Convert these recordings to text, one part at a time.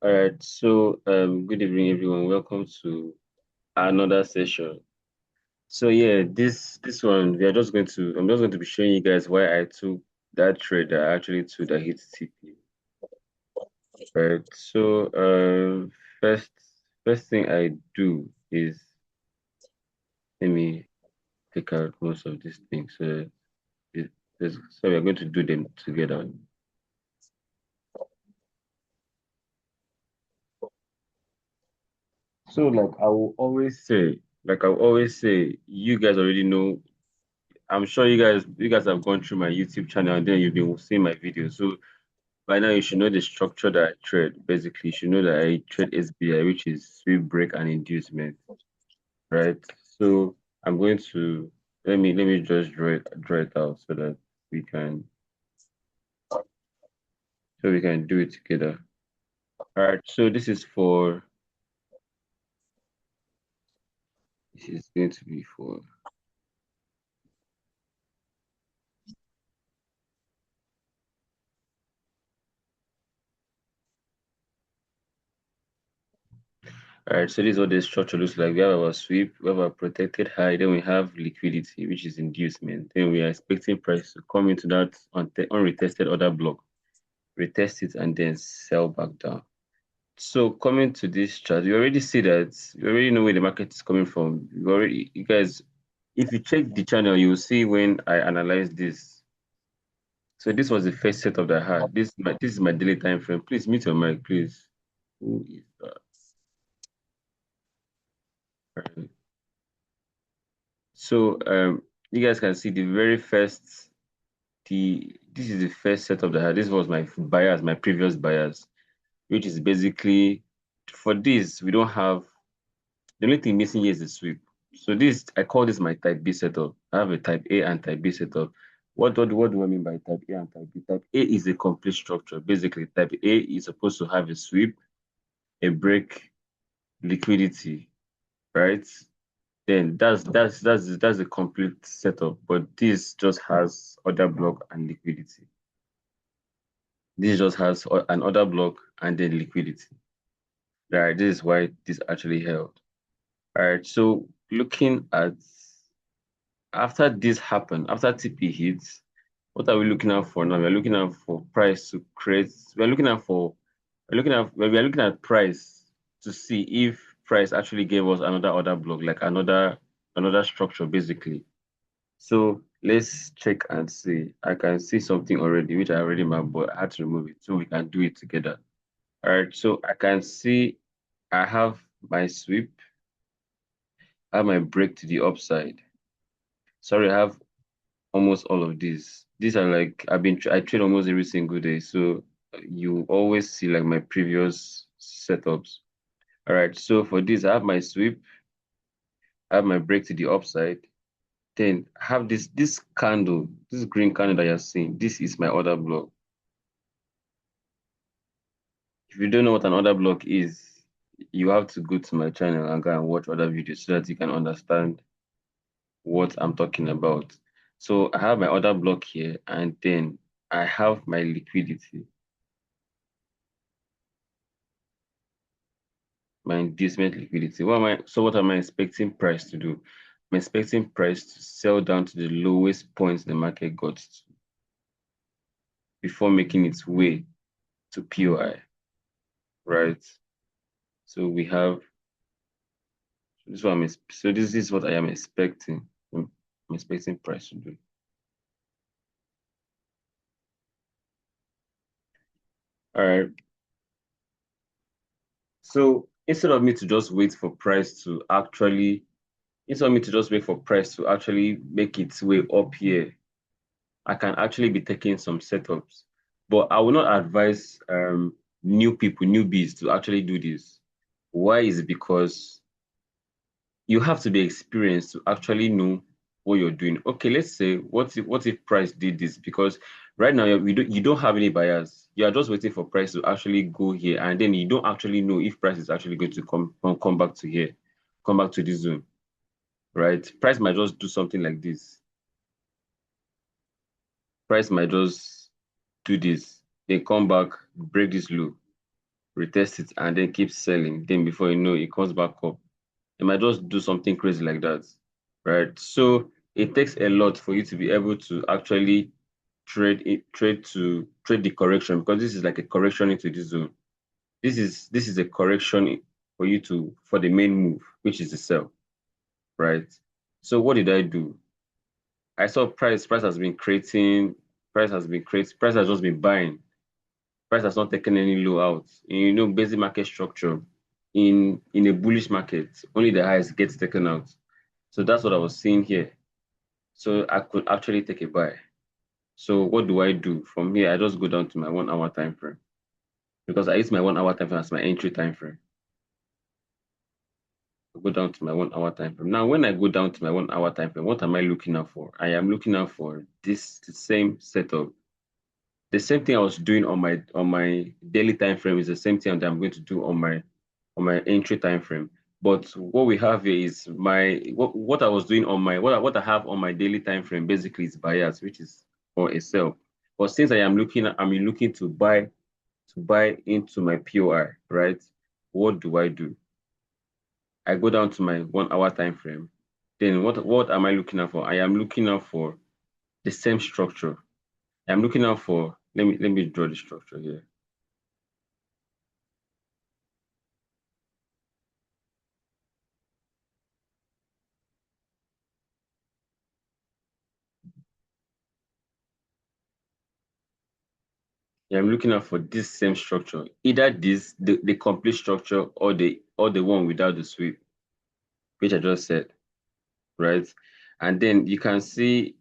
All right, so good evening, everyone. Welcome to another session. So yeah, this one we are just going to I'm just going to be showing you guys why I took that trade that I actually took that hit TP. Right. So first first thing I do is let me take out most of these things. So we're going to do them together. So like I will always say, you guys already know. I'm sure you guys have gone through my YouTube channel and then you've been seeing my videos. So by now you should know the structure that I trade. Basically, you should know that I trade SBI, which is sweep break and inducement, right? So I'm going to let me just draw it out we can we can do it together. All right. So this is going to be for. All right, so this is what the structure looks like. We have our sweep, we have our protected high, then we have liquidity, which is inducement. Then we are expecting price to come into that unretested order block, retest it, and then sell back down. So coming to this chart, you already see that you already know where the market is coming from. You guys, if you check the channel, you will see when I analyze this. So this was the first setup that I had. This is my daily time frame. Please mute your mic, please. Who is that? Right. So you guys can see the very first this is the first setup that I had. This was my buyers, my previous buyers, which is basically for this, we don't have the only thing missing here is the sweep. So this I call this my type B setup. I have a type A and type B setup. What do I mean by type A and type B? Type A is a complete structure. Basically, type A is supposed to have a sweep, a break, liquidity, right? Then that's a complete setup. But this just has order block and liquidity. This just has an order block and then liquidity. Right, this is why this actually held. All right, so looking at after this happened, after TP hits, what are we looking out for now? We're looking out for price to create. We are looking at price to see if price actually gave us another order block, like another structure, basically. So let's check and see. I can see something already, which I already mapped, but I had to remove it so we can do it together. All right, so I can see I have my sweep, I have my break to the upside. Sorry, I have almost all of these. These are like I trade almost every single day, so you always see like my previous setups. All right, so for this, I have my sweep, I have my break to the upside. Then I have this candle, this green candle that you're seeing. This is my order block. If you don't know what an order block is, you have to go to my channel and go and watch other videos so that you can understand what I'm talking about. So I have my order block here, and then I have my liquidity, my inducement liquidity. What am I expecting price to do? I'm expecting price to sell down to the lowest points the market got to before making its way to POI, right? So we have this is what I am expecting. I'm expecting price to do. All right. So instead of me to just wait for price to actually make its way up here, I can actually be taking some setups. But I will not advise newbies to actually do this. Why is it? Because you have to be experienced to actually know what you're doing. Okay, let's say what if price did this? Because right now you don't have any buyers. You are just waiting for price to actually go here, and then you don't actually know if price is actually going to come back to here, come back to this zone, right? Price might just do something like this. Price might just do this, then come back, break this low, retest it, and then keep selling. Then before you know, it comes back up. It might just do something crazy like that, right? So it takes a lot for you to be able to actually trade the correction, because this is like a correction into this zone. This is a correction for you to for the main move, which is the sell, right? So what did I do? I saw price has been creating, price has just been buying. Price has not taken any low out. You know, basic market structure in a bullish market, only the highs gets taken out. So that's what I was seeing here. So I could actually take a buy. So what do I do? From here, I just go down to my 1 hour time frame, because I use my 1 hour time frame as my entry time frame. I go down to my 1 hour time frame. Now, when I go down to my 1 hour time frame, what am I looking out for? I am looking out for this the same setup. The same thing I was doing on my daily time frame is the same thing that I'm going to do on my entry time frame. But what we have here is what I was doing on my what I have on my daily time frame basically is bias, which is for a sell. But since I'm looking to buy into my POI, right? What do I do? I go down to my 1 hour time frame. Then what am I looking out for? I am looking out for the same structure. I'm looking out for, let me draw the structure here. Yeah, I'm looking out for this same structure, either the complete structure, or the one without the sweep, which I just said, right? And then you can see,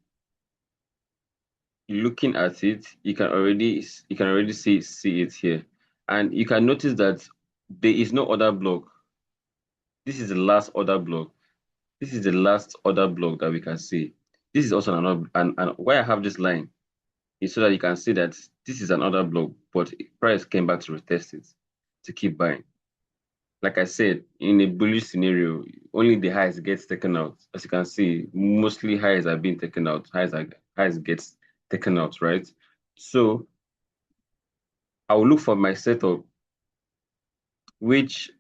looking at it, you can already see it here, and you can notice that there is no other block. This is the last other block. This is the last other block that we can see. This is also another, and why I have this line is so that you can see that this is another block, but price came back to retest it to keep buying. Like I said, in a bullish scenario, only the highs gets taken out. As you can see, mostly highs are being taken out. Highs gets taken out, right? So I will look for my setup, which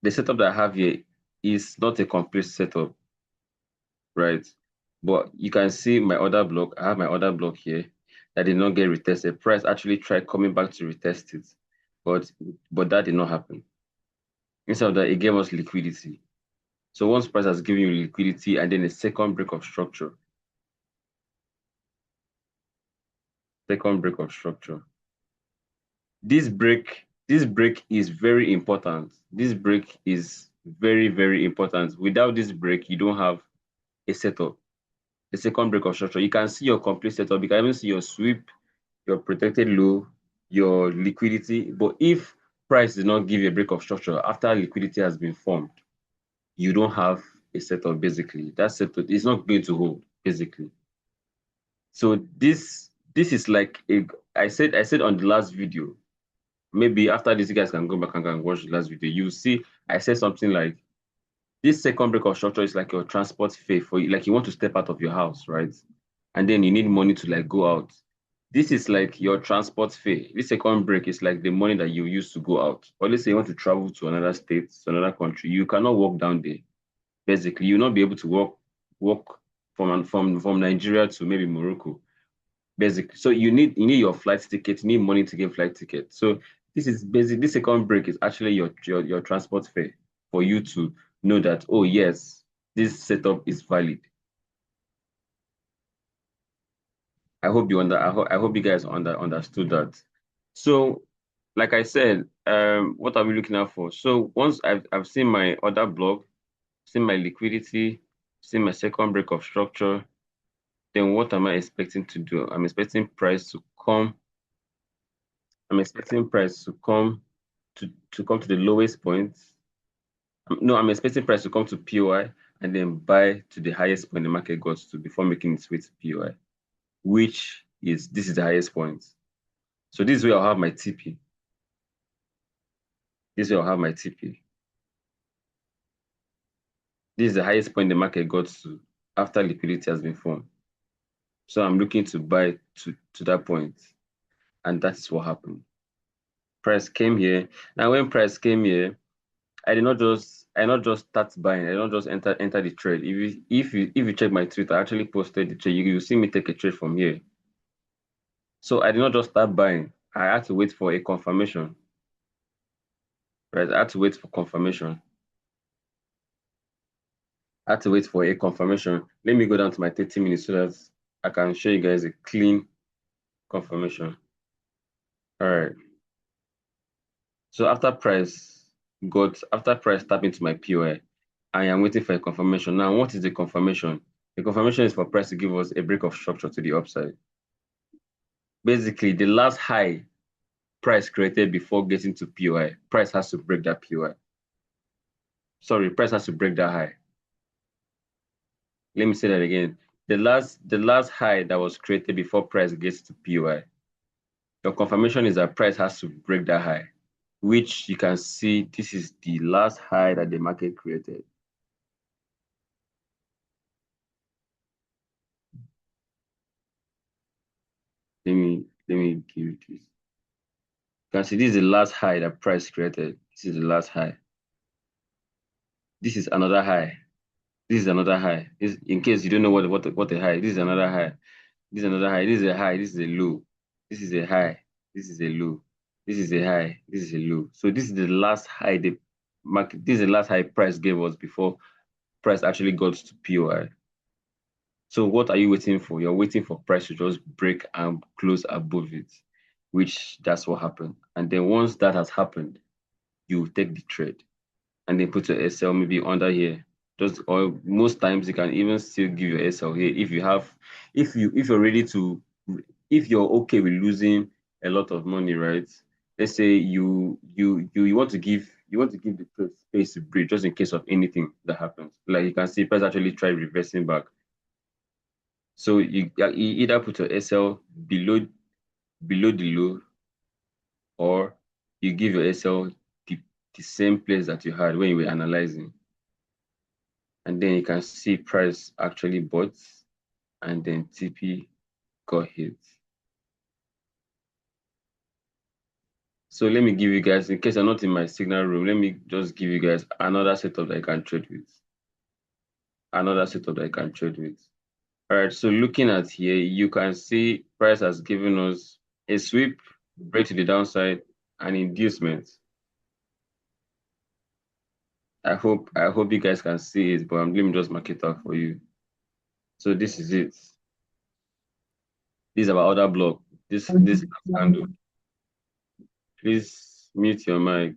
the setup that I have here is not a complete setup, right? But you can see my other block. I have my other block here that did not get retested. Price actually tried coming back to retest it, but that did not happen. Instead of that, it gave us liquidity. So once price has given you liquidity and then a second break of structure. This break is very important. This break is very, very important. Without this break, you don't have a setup. The second break of structure, you can see your complete setup. You can even see your sweep, your protected low, your liquidity. But if price does not give you a break of structure after liquidity has been formed, you don't have a setup basically. That setup is not going to hold basically. So this is like a I said on the last video. Maybe after this, you guys can go back and can watch the last video. You see, I said something like this second break of structure is like your transport fare for you. Like you want to step out of your house, right? And then you need money to like go out. This is like your transport fare. This second break is like the money that you use to go out. Or let's say you want to travel to another state, to another country. You cannot walk down there. Basically, you'll not be able to walk from Nigeria to maybe Morocco. Basically, so you need your flight ticket, you need money to get flight ticket. So this is basic. This second break is actually your transport fare for you to know that, oh yes, this setup is valid. I hope you guys understood that. So, like I said, what are we looking out for? So once I've seen my other block, seen my liquidity, seen my second break of structure, then what am I expecting to do? I'm expecting price to come. I'm expecting price to come to the lowest point. No, I'm expecting price to come to POI and then buy to the highest point the market got to before making its way to POI, which is this is the highest point. So this is where I'll have my TP. This is where I'll have my TP. This is the highest point the market got to after liquidity has been formed. So I'm looking to buy to that point, and that is what happened. Price came here. Now when price came here, I not just start buying. I don't just enter the trade. If you check my tweet, I actually posted the trade. You see me take a trade from here. So I did not just start buying. I had to wait for a confirmation. Right? I had to wait for confirmation. I had to wait for a confirmation. Let me go down to my 30 minutes so that I can show you guys a clean confirmation. All right. So after price tap into my POI, I am waiting for a confirmation. Now, what is the confirmation? The confirmation is for price to give us a break of structure to the upside. Basically, the last high price created before getting to POI, price has to break that POI. Sorry, price has to break that high. Let me say that again. The last high that was created before price gets to POI. Your confirmation is that price has to break that high, which you can see this is the last high that the market created. Let me give you this. You can see this is the last high that price created. This is the last high. This is another high. This is another high. This, in case you don't know what the high. This is another high. This is another high. This is a high. This is a low. This is a high. This is a low. This is a high. This is a low. So this is the last high the market. This is the last high price gave us before price actually got to POI. So what are you waiting for? You're waiting for price to just break and close above it, which that's what happened. And then once that has happened, you take the trade and then put your SL maybe under here. Just or most times you can even still give your SL here if you have if you're ready to if you're okay with losing a lot of money, right? Let's say you want to give the trade space to breathe just in case of anything that happens. Like you can see price actually try reversing back. So you either put your SL below the low or you give your SL the same place that you had when you were analyzing. And then you can see price actually bought and then TP got hit. So let me give you guys, in case you're not in my signal room, let me just give you guys another setup that I can trade with. Another setup that I can trade with. All right, so looking at here, you can see price has given us a sweep, break to the downside, and inducement. I hope you guys can see it, but let me just mark it out for you. So this is it. This is our order block. This candle. Please mute your mic.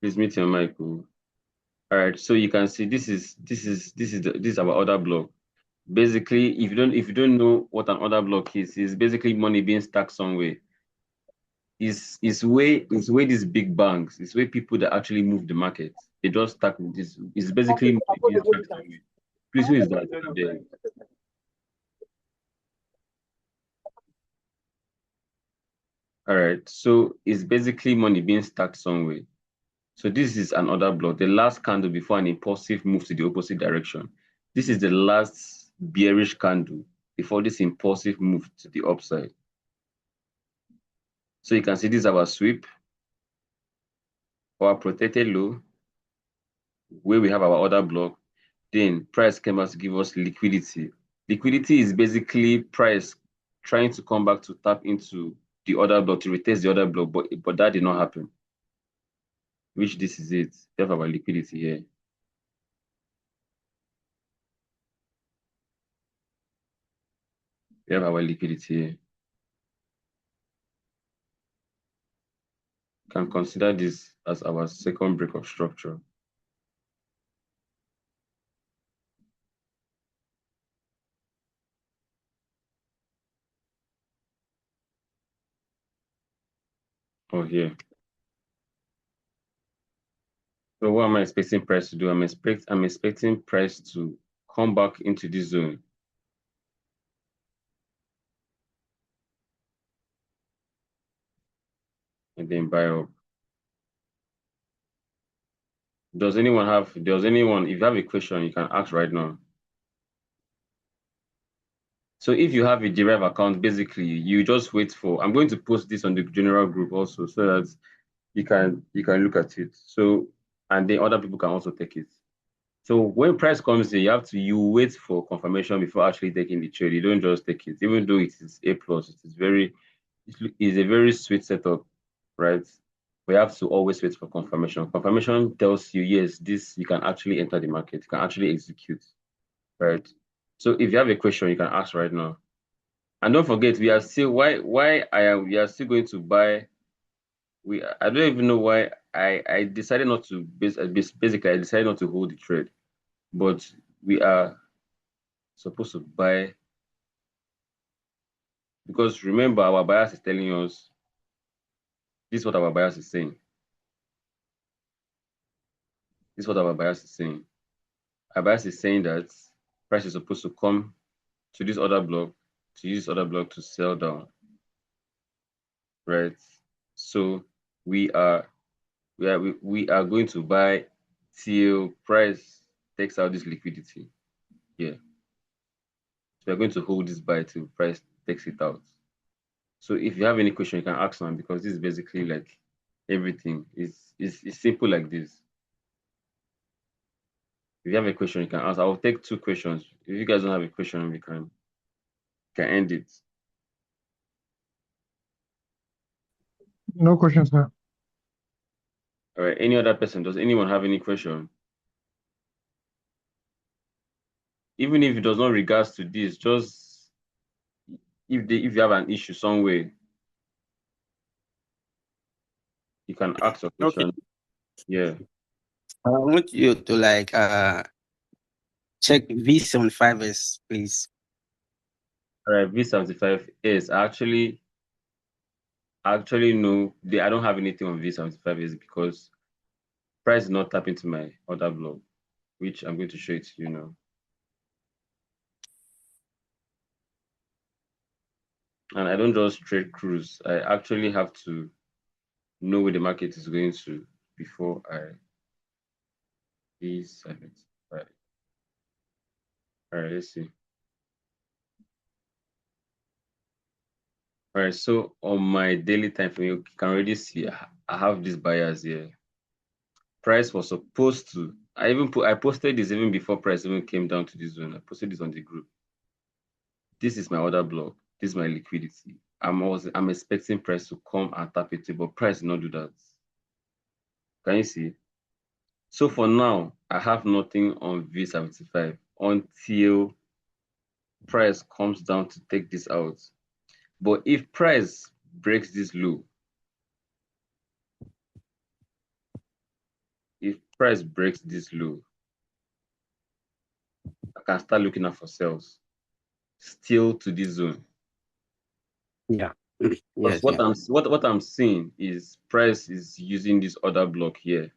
Please mute your mic. Oh. All right, so you can see this is our order block. Basically, if you don't know what an order block is, it's basically money being stacked somewhere. Is where these big banks, it's where people that actually move the market. They just stack this. It's basically money being stacked somewhere. Please, who is that? There. All right, so it's basically money being stacked somewhere. So this is an order block, the last candle before an impulsive move to the opposite direction. This is the last bearish candle before this impulsive move to the upside. So you can see this is our sweep, our protected low, where we have our order block. Then price came out to give us liquidity. Liquidity is basically price trying to come back to tap into the order block, to retest the order block, but that did not happen. Which this is it. We have our liquidity here. We have our liquidity here. Can consider this as our second break of structure. Oh, here. So what am I expecting price to do? I'm expecting price to come back into this zone. And then buy up. Does anyone, if you have a question, you can ask right now. So if you have a derived account, basically you just wait for. I'm going to post this on the general group also, so that you can look at it. So and then other people can also take it. So when price comes in, you wait for confirmation before actually taking the trade. You don't just take it, even though it is A plus. It's a very sweet setup, right? We have to always wait for confirmation. Confirmation tells you, yes, this you can actually enter the market, you can actually execute, right? So if you have a question, you can ask right now. And don't forget, we are still why I am we are still going to buy. I don't even know why I decided not to basically I decided not to hold the trade, but we are supposed to buy because remember our bias is telling us this is what our bias is saying. This is what our bias is saying. Our bias is saying that price is supposed to come to this other block, to use this other block to sell down, right? So we are we are going to buy till price takes out this liquidity. Yeah. So we're going to hold this buy till price takes it out. So if you have any question, you can ask now because this is basically like everything. It's simple like this. If you have a question, you can ask. I will take two questions. If you guys don't have a question, we can end it. No questions, sir. All right. Any other person? Does anyone have any question? Even if it does not regards to this, just if you have an issue somewhere, you can ask a Okay. question. Yeah. I want you to like check V75s, please. All right. V75 is actually no. I don't have anything on V75 is because price is not tap into my other blog, which I'm going to show it to you now. And I don't just trade cruise. I actually have to know where the market is going to before I V75. All right, let's see. All right, so on my daily time frame, you can already see I have these buyers here. Price was supposed to. I posted this even before price even came down to this zone. I posted this on the group. This is my order block. This is my liquidity. I'm expecting price to come and tap it, but price did not do that. Can you see? So for now, I have nothing on V75 until price comes down to take this out. But if price breaks this low, if price breaks this low, I can start looking out for sales still to this zone. Yeah. Because Yes, yeah. what I'm seeing is price is using this other block here.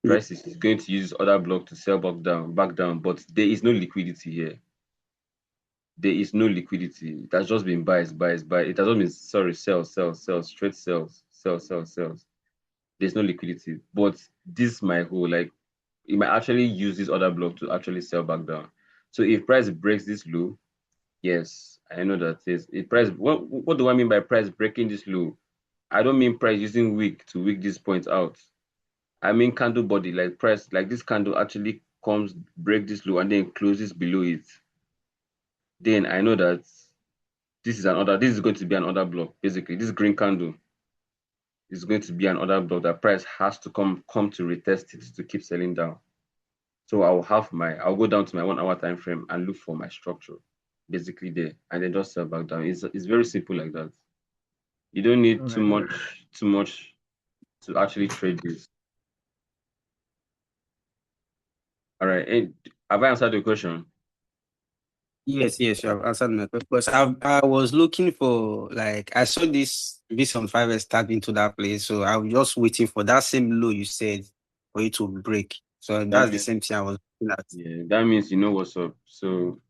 Mm. Price is going to use other block to sell back down, but there is no liquidity here. There is no liquidity. It has just been buys. It has not been sell, straight sells. There's no liquidity. But this my whole like it might actually use this other block to actually sell back down. So if price breaks this low, yes, I know that is if price what do I mean by price breaking this low? I don't mean price using wick to wick this point out. I mean candle body like price like this candle actually comes break this low and then closes below it. Then I know that this is going to be another block. Basically, this green candle is going to be another block that price has to come to retest it to keep selling down. So I'll go down to my 1 hour time frame and look for my structure basically there and then just sell back down. It's very simple like that. You don't need All too right. much to actually trade this. All right. And have I answered your question? Yes, yes, you have answered my question. Because I was looking for like I saw this V75s tag into that place, so I was just waiting for that same low you said for it to break. So That that's the means same thing I was looking at. yeah, that means you know what's up. So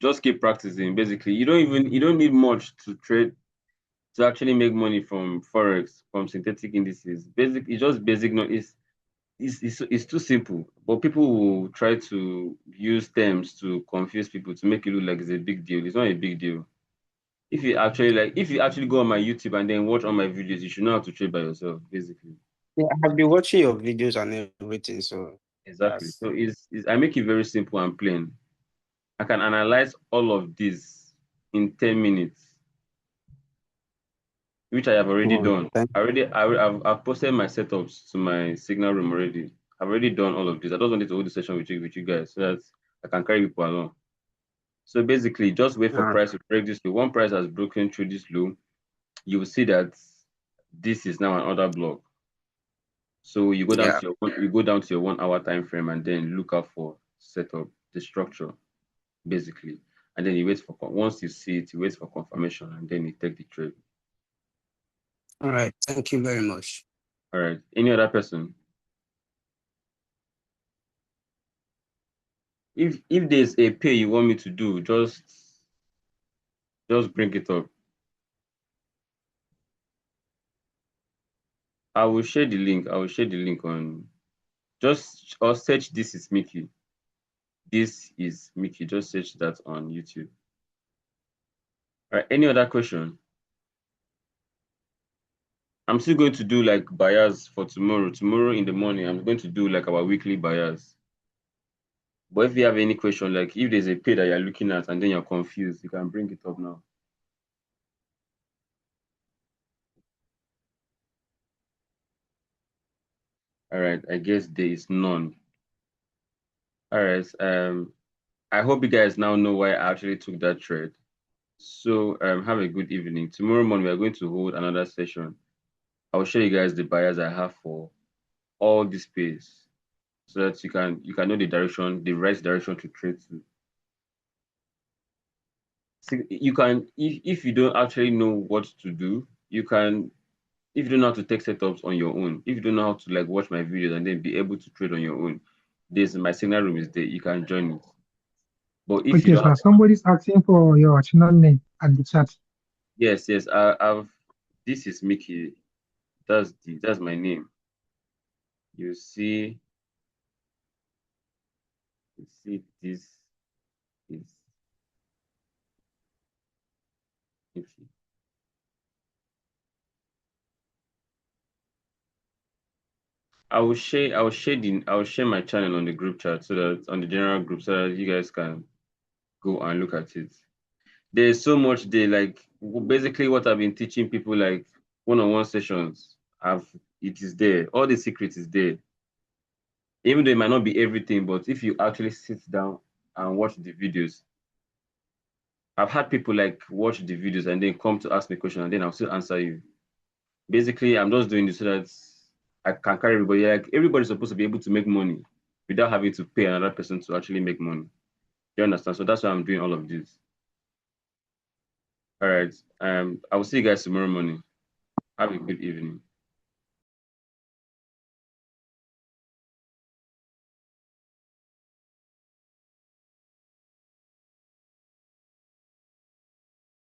just keep practicing. Basically, you don't need much to trade to actually make money from forex from synthetic indices. It's just basic. No, it's too simple, but people will try to use terms to confuse people to make it look like it's a big deal. It's not a big deal. If you actually go on my YouTube and then watch all my videos, you should know how to trade by yourself, basically. Yeah, I've been watching your videos and everything, so Exactly. that's So I make it very simple and plain. I can analyze all of this in 10 minutes, which I have already oh, done. I've posted my setups to my signal room already. I've already done all of this. I just wanted to hold the session with you guys so that I can carry people along. So basically, just wait for all price to break this low. One price has broken through this low. You will see that this is now an order block. So yeah. you go down to your 1 hour time frame and then look out for setup, the structure, basically. And then you wait for once you see it, you wait for confirmation and then you take the trade. All right. Thank you very much. All right. Any other person? If there's a pay you want me to do, just bring it up. I will share the link. I will share the link on just or search this is Mickey. This is Mickey. Just search that on YouTube. All right. Any other question? I'm still going to do like buyers for tomorrow. Tomorrow in the morning, I'm going to do like our weekly buyers. But if you have any question, like if there's a pay that you're looking at and then you're confused, you can bring it up now. All right. I guess there is none. All right. I hope you guys now know why I actually took that trade. So have a good evening. Tomorrow morning we are going to hold another session. I will show you guys the buyers I have for all this space so that you can know the direction, the right direction to trade to. See, you can if you don't actually know what to do, you can if you don't know how to take setups on your own, if you don't know how to like watch my videos and then be able to trade on your own, this my signal room is there. You can join it. But if you Okay, don't have sir. Somebody's asking for your channel name at the chat. yes, I've this is Mickey. That's my name. You see, this is Mickey. I will share my channel on the group chat so that on the general group so that you guys can go and look at it. There's so much there, like basically what I've been teaching people like one-on-one sessions. It is there. All the secrets is there. Even though it might not be everything, but if you actually sit down and watch the videos, I've had people like watch the videos and then come to ask me questions and then I'll still answer you. Basically, I'm just doing this so that I can carry everybody. Like everybody's supposed to be able to make money without having to pay another person to actually make money. You understand? So that's why I'm doing all of this. All right. I will see you guys tomorrow morning. Have a good evening.